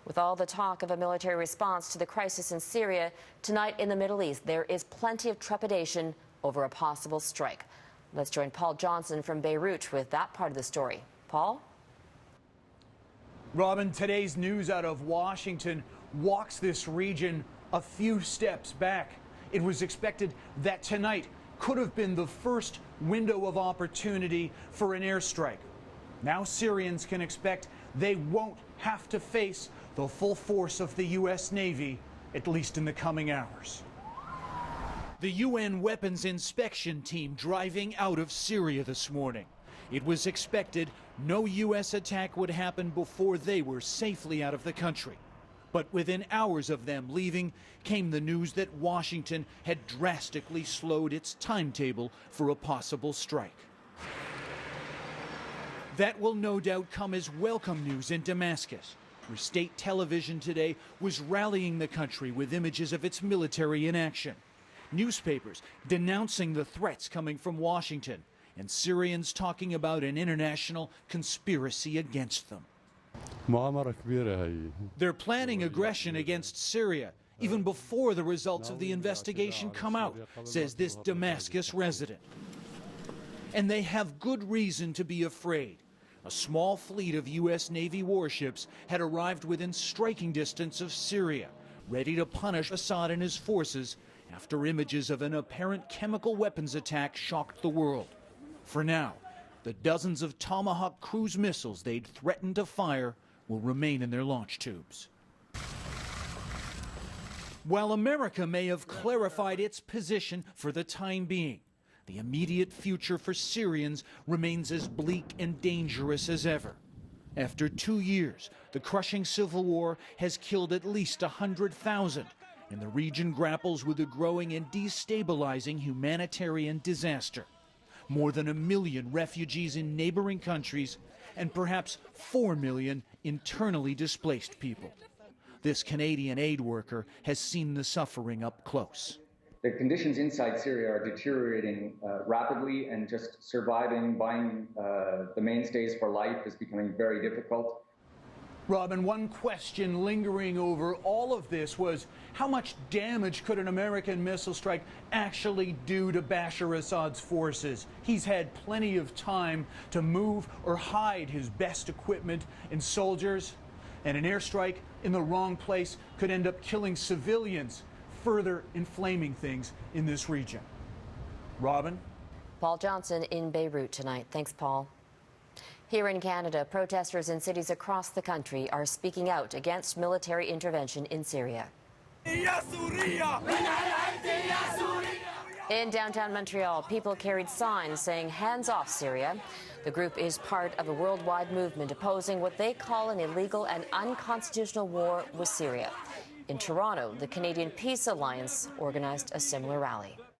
With all the talk of a military response to the crisis in Syria, tonight in the Middle East, there is plenty of trepidation over a possible strike. Let's join Paul Johnson from Beirut with that part of the story. Paul? Robin, today's news out of Washington walks this region a few steps back. It was expected that tonight could have been the first window of opportunity for an airstrike. Now Syrians can expect they won't have to face the full force of the U.S. Navy, at least in the coming hours. The UN weapons inspection team driving out of Syria this morning. It was expected no U.S. attack would happen before they were safely out of the country. But within hours of them leaving came the news that Washington had drastically slowed its timetable for a possible strike. That will no doubt come as welcome news in Damascus, where state television today was rallying the country with images of its military in action. Newspapers denouncing the threats coming from Washington, and Syrians talking about an international conspiracy against them. They're planning aggression against Syria even before the results of the investigation come out, says this Damascus resident. And they have good reason to be afraid. A small fleet of U.S. Navy warships had arrived within striking distance of Syria, ready to punish Assad and his forces after images of an apparent chemical weapons attack shocked the world. For now, the dozens of Tomahawk cruise missiles they'd threatened to fire will remain in their launch tubes. While America may have clarified its position for the time being, the immediate future for Syrians remains as bleak and dangerous as ever. After 2 years, the crushing civil war has killed at least 100,000, and the region grapples with a growing and destabilizing humanitarian disaster. More than 1 million refugees in neighboring countries, and perhaps 4 million internally displaced people. This Canadian aid worker has seen the suffering up close. The conditions inside Syria are deteriorating rapidly, and just surviving, buying the mainstays for life is becoming very difficult. Robin, one question lingering over all of this was how much damage could an American missile strike actually do to Bashar Assad's forces? He's had plenty of time to move or hide his best equipment and soldiers, and an airstrike in the wrong place could end up killing civilians, further inflaming things in this region. Robin? Paul Johnson in Beirut tonight. Thanks, Paul. Here in Canada, protesters in cities across the country are speaking out against military intervention in Syria. In downtown Montreal, people carried signs saying "Hands off Syria." The group is part of a worldwide movement opposing what they call an illegal and unconstitutional war with Syria. In Toronto, the Canadian Peace Alliance organized a similar rally.